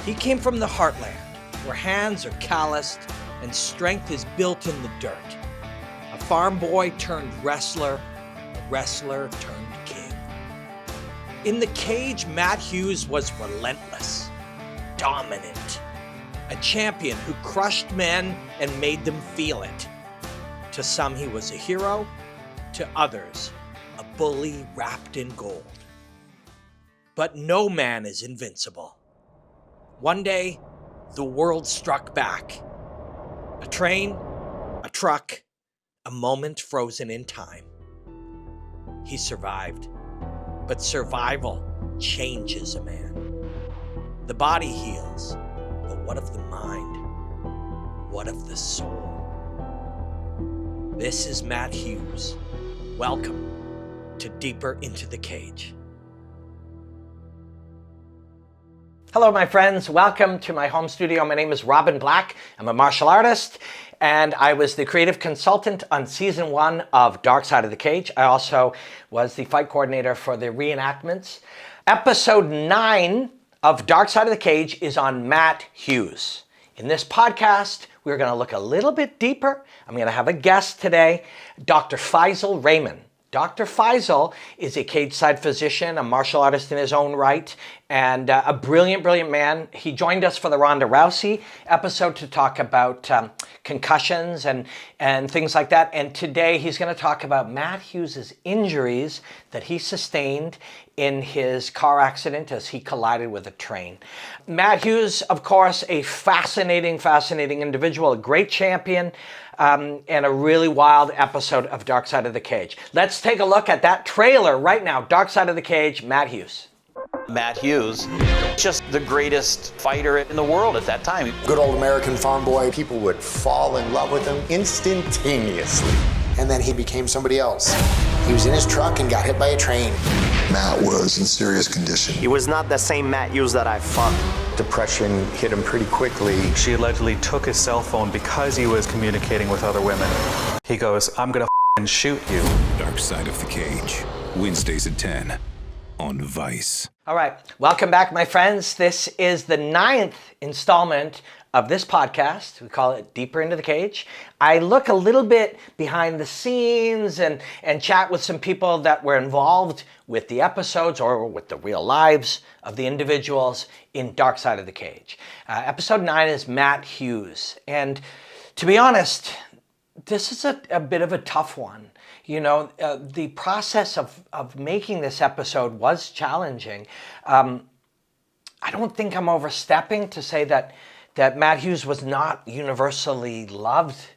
He came from the heartland, where hands are calloused and strength is built in the dirt. A farm boy turned wrestler, a wrestler turned king. In the cage, Matt Hughes was relentless, dominant, a champion who crushed men and made them feel it. To some, he was a hero, to others, a bully wrapped in gold. But no man is invincible. One day, the world struck back. A train, a truck, a moment frozen in time. He survived, but survival changes a man. The body heals, but what of the mind? What of the soul? This is Matt Hughes. Welcome to Deeper Into the Cage. Hello, my friends. Welcome to my home studio. My name is Robin Black. I'm a martial artist, and I was the creative consultant on season 1 of Dark Side of the Cage. I also was the fight coordinator for the reenactments. Episode 9 of Dark Side of the Cage is on Matt Hughes. In this podcast, we're going to look a little bit deeper. I'm going to have a guest today, Dr. Faisal Rahman. Dr. Faisal is a cage-side physician, a martial artist in his own right, and a brilliant, brilliant man. He joined us for the Ronda Rousey episode to talk about concussions and things like that. And today he's going to talk about Matt Hughes' injuries that he sustained in his car accident as he collided with a train. Matt Hughes, of course, a fascinating, fascinating individual, a great champion, and a really wild episode of Dark Side of the Cage. Let's take a look at that trailer right now. Dark Side of the Cage, Matt Hughes. Matt Hughes, just the greatest fighter in the world at that time. Good old American farm boy. People would fall in love with him instantaneously. And then he became somebody else. He was in his truck and got hit by a train. Matt was in serious condition. He was not the same Matt Hughes that I fought. Depression hit him pretty quickly. She allegedly took his cell phone because he was communicating with other women. He goes, "I'm gonna shoot you." Dark Side of the Cage, Wednesdays at 10 on Vice. All right, welcome back, my friends. This is the 9th installment of this podcast. We call it Deeper Into the Cage. I look a little bit behind the scenes and chat with some people that were involved with the episodes or with the real lives of the individuals in Dark Side of the Cage. Episode 9 is Matt Hughes. And to be honest, this is a bit of a tough one. You know, the process of making this episode was challenging. I don't think I'm overstepping to say that Matt Hughes was not universally loved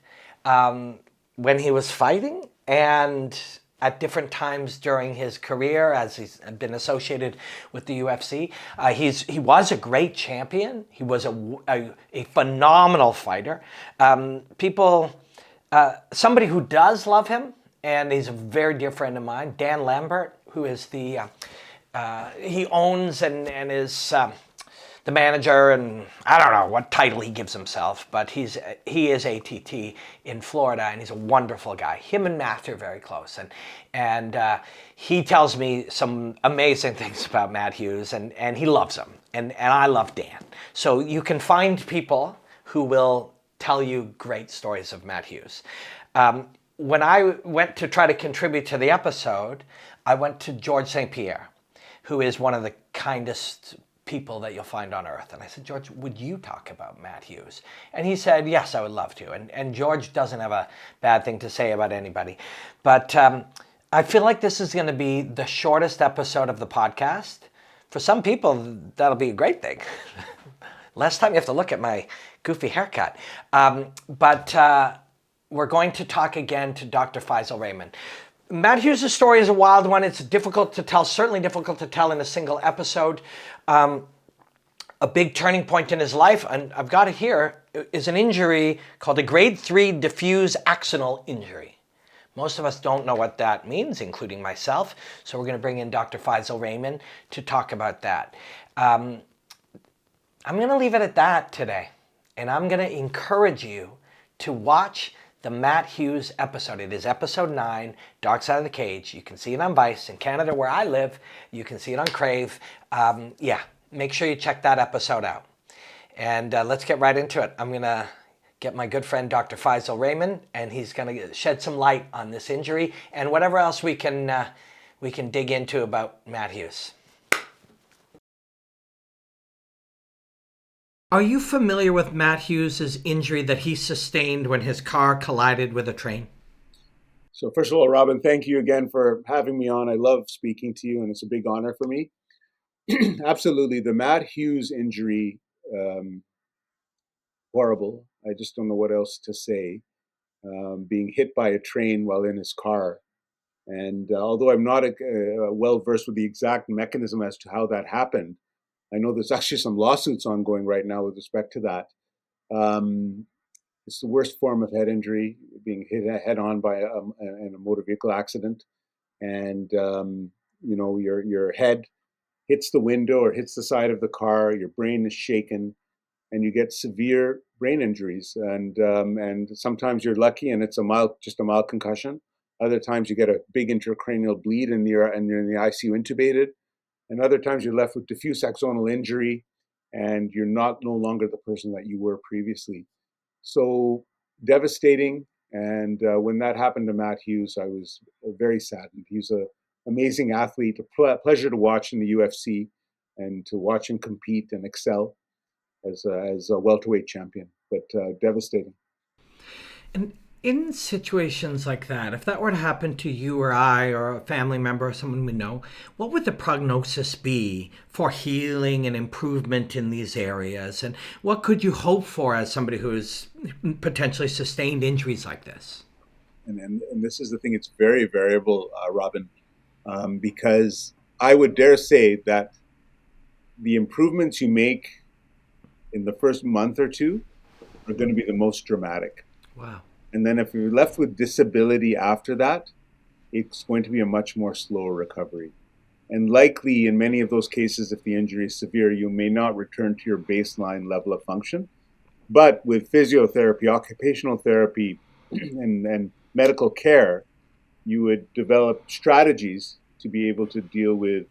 when he was fighting and at different times during his career as he's been associated with the UFC. He was a great champion. He was a phenomenal fighter. Somebody who does love him, and he's a very dear friend of mine, Dan Lambert, who is he owns and is the manager, and I don't know what title he gives himself, but he is ATT in Florida, and he's a wonderful guy. Him and Matt are very close, and he tells me some amazing things about Matt Hughes, and he loves him, and I love Dan. So you can find people who will tell you great stories of Matt Hughes. When I went to try to contribute to the episode, I went to George St. Pierre, who is one of the kindest people that you'll find on earth. And I said, "George, would you talk about Matt Hughes?" And he said, "Yes, I would love to." And George doesn't have a bad thing to say about anybody. But I feel like this is going to be the shortest episode of the podcast. For some people, that'll be a great thing. Less time you have to look at my goofy haircut. But we're going to talk again to Dr. Faisal Rahman. Matt Hughes' story is a wild one. It's difficult to tell, certainly difficult to tell in a single episode. A big turning point in his life, and I've got it here, is an injury called a grade 3 diffuse axonal injury. Most of us don't know what that means, including myself, so we're going to bring in Dr. Faisal Rahman to talk about that. I'm going to leave it at that today, and I'm going to encourage you to watch the Matt Hughes episode. It is episode 9, Dark Side of the Cage. You can see it on Vice. In Canada, where I live, you can see it on Crave. Make sure you check that episode out. And let's get right into it. I'm going to get my good friend Dr. Faisal Raymond, and he's going to shed some light on this injury and whatever else we can dig into about Matt Hughes. Are you familiar with Matt Hughes' injury that he sustained when his car collided with a train? So first of all, Robin, thank you again for having me on. I love speaking to you, and it's a big honor for me. Absolutely, the Matt Hughes injury, horrible. I just don't know what else to say. Being hit by a train while in his car, and although I'm not well versed with the exact mechanism as to how that happened, I know there's actually some lawsuits ongoing right now with respect to that. Um, it's the worst form of head injury, being hit head on by in a motor vehicle accident, and your head hits the window or hits the side of the car. Your brain is shaken, and you get severe brain injuries. And sometimes you're lucky, and it's just a mild concussion. Other times you get a big intracranial bleed, and you're in the ICU intubated. And other times you're left with diffuse axonal injury, and you're no longer the person that you were previously. So devastating. And when that happened to Matt Hughes, I was very saddened. He's an amazing athlete, a pleasure to watch in the UFC, and to watch him compete and excel as a welterweight champion. But devastating. And in situations like that, if that were to happen to you or I or a family member or someone we know, what would the prognosis be for healing and improvement in these areas? And what could you hope for as somebody who has potentially sustained injuries like this? And this is the thing, it's very variable, Robin, because I would dare say that the improvements you make in the first month or two are going to be the most dramatic. Wow. And then if you're left with disability after that, it's going to be a much more slower recovery. And likely in many of those cases, if the injury is severe, you may not return to your baseline level of function. But with physiotherapy, occupational therapy, and medical care, you would develop strategies to be able to deal with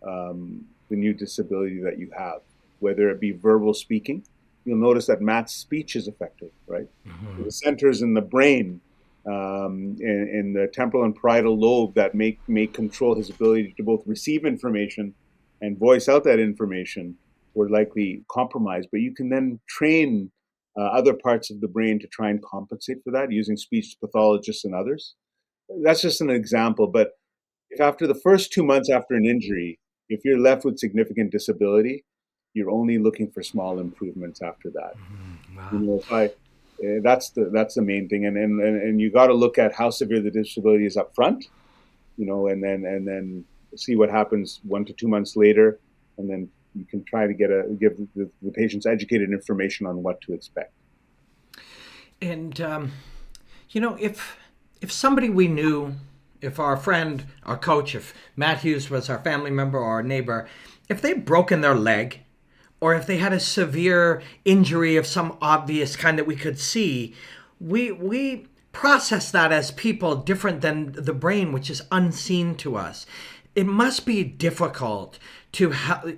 the new disability that you have, whether it be verbal speaking. You'll notice that Matt's speech is affected, right? Mm-hmm. The centers in the brain, in the temporal and parietal lobe that may control his ability to both receive information and voice out that information were likely compromised. But you can then train other parts of the brain to try and compensate for that using speech pathologists and others. That's just an example. But if after the first 2 months after an injury, if you're left with significant disability, you're only looking for small improvements after that. Wow. You know, that's the main thing, and you got to look at how severe the disability is up front, and then see what happens 1 to 2 months later, and then you can try to give the patients educated information on what to expect. And if somebody we knew, if our friend, our coach, if Matt Hughes was our family member or our neighbor, if they'd broken their leg, or if they had a severe injury of some obvious kind that we could see, we process that as people different than the brain, which is unseen to us. It must be difficult to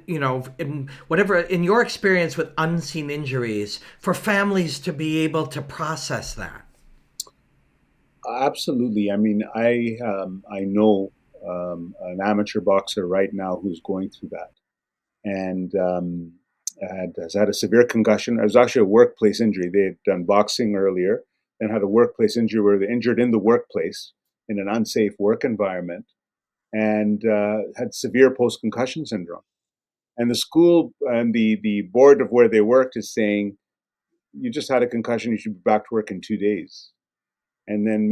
in your experience with unseen injuries, for families to be able to process that. Absolutely. I mean, I know an amateur boxer right now who's going through that, and has had a severe concussion. It was actually a workplace injury. They had done boxing earlier, then had a workplace injury where they injured in the workplace in an unsafe work environment, and had severe post-concussion syndrome. And the school and the board of where they worked is saying, you just had a concussion, you should be back to work in 2 days. And then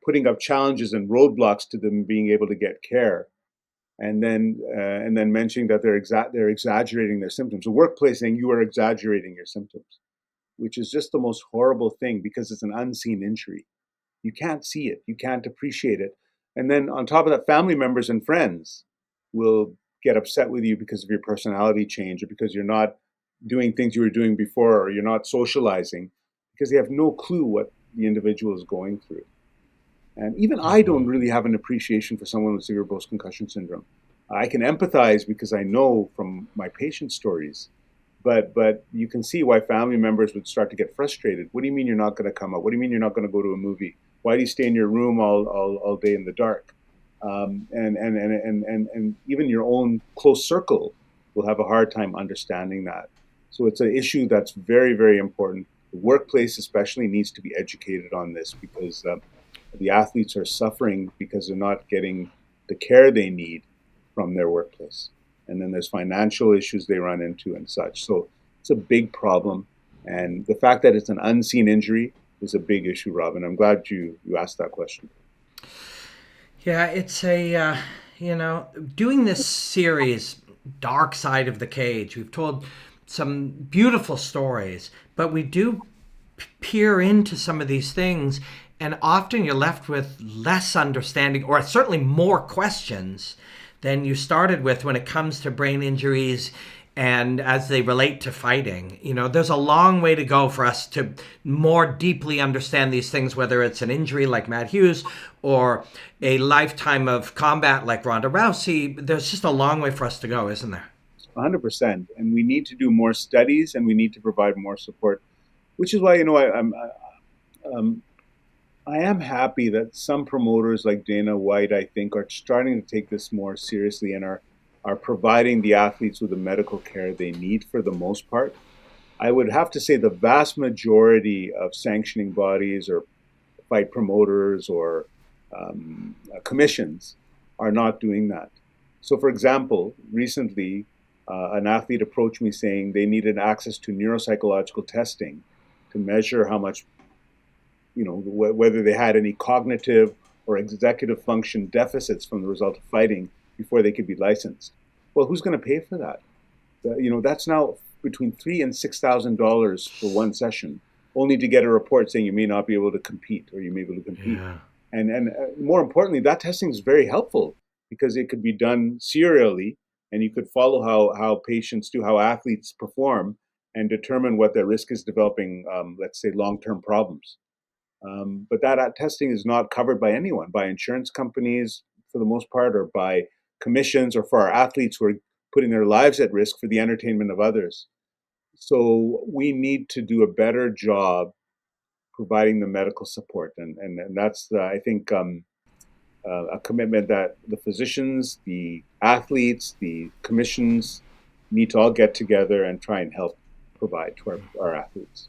putting up challenges and roadblocks to them being able to get care, and then mentioning that they're exaggerating their symptoms. The workplace saying you are exaggerating your symptoms, which is just the most horrible thing because it's an unseen injury. You can't see it, you can't appreciate it, and then on top of that, family members and friends will get upset with you because of your personality change, or because you're not doing things you were doing before, or you're not socializing, because they have no clue what the individual is going through. And even I don't really have an appreciation for someone with severe post-concussion syndrome. I can empathize because I know from my patient stories But you can see why family members would start to get frustrated. What do you mean you're not going to come out? What do you mean you're not going to go to a movie? Why do you stay in your room all day in the dark? And even your own close circle will have a hard time understanding that. So it's an issue that's very, very important. The workplace especially needs to be educated on this, because the athletes are suffering because they're not getting the care they need from their workplace. And then there's financial issues they run into and such. So it's a big problem. And the fact that it's an unseen injury is a big issue, Robin. I'm glad you asked that question. Yeah, it's doing this series, Dark Side of the Cage, we've told some beautiful stories, but we do peer into some of these things, and often you're left with less understanding, or certainly more questions than you started with when it comes to brain injuries and as they relate to fighting. There's a long way to go for us to more deeply understand these things, whether it's an injury like Matt Hughes or a lifetime of combat like Ronda Rousey. There's just a long way for us to go, isn't there? 100%. And we need to do more studies, and we need to provide more support, which is why, I am happy that some promoters like Dana White, I think, are starting to take this more seriously and are providing the athletes with the medical care they need for the most part. I would have to say the vast majority of sanctioning bodies or fight promoters or commissions are not doing that. So, for example, recently, an athlete approached me saying they needed access to neuropsychological testing to measure how much, whether they had any cognitive or executive function deficits from the result of fighting before they could be licensed. Well, who's going to pay for that? That's now between $3,000 and $6,000 for one session, only to get a report saying you may not be able to compete or you may be able to compete. Yeah. And more importantly, that testing is very helpful because it could be done serially, and you could follow how patients do, how athletes perform, and determine what their risk is developing, let's say, long-term problems. But that testing is not covered by anyone, by insurance companies for the most part, or by commissions, or for our athletes who are putting their lives at risk for the entertainment of others. So we need to do a better job providing the medical support. And that's, I think, a commitment that the physicians, the athletes, the commissions need to all get together and try and help provide to our athletes.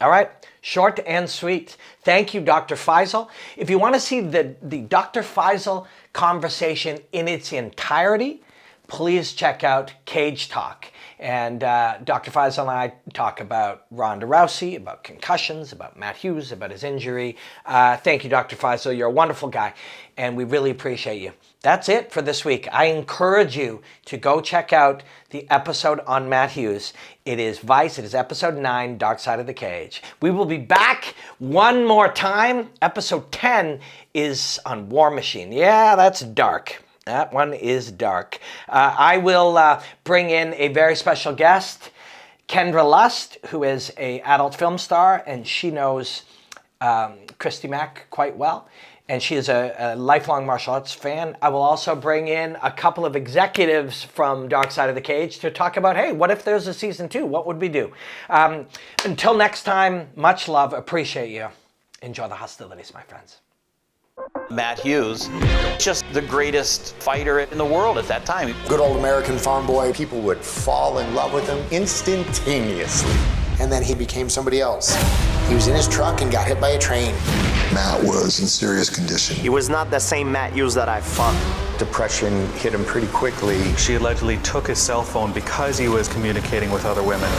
All right, short and sweet. Thank you, Dr. Feisal. If you want to see the Dr. Feisal conversation in its entirety, please check out Cage Talk. And Dr. Feisal and I talk about Ronda Rousey, about concussions, about Matt Hughes, about his injury. Thank you, Dr. Feisal. You're a wonderful guy, and we really appreciate you. That's it for this week. I encourage you to go check out the episode on Matt Hughes. It is Vice. It is episode 9, Dark Side of the Cage. We will be back one more time. Episode 10 is on War Machine. Yeah, that's dark. That one is dark. I will bring in a very special guest, Kendra Lust, who is an adult film star, and she knows Christy Mack quite well. And she is a lifelong martial arts fan. I will also bring in a couple of executives from Dark Side of the Cage to talk about, hey, what if there's a season 2? What would we do? Until next time, much love. Appreciate you. Enjoy the hostilities, my friends. Matt Hughes, just the greatest fighter in the world at that time. Good old American farm boy. People would fall in love with him instantaneously. And then he became somebody else. He was in his truck and got hit by a train. Matt was in serious condition. He was not the same Matt Hughes that I fought. Depression hit him pretty quickly. She allegedly took his cell phone because he was communicating with other women.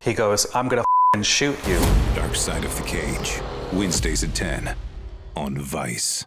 He goes, I'm gonna shoot you. Dark Side of the Cage, Wednesdays at 10 on Vice.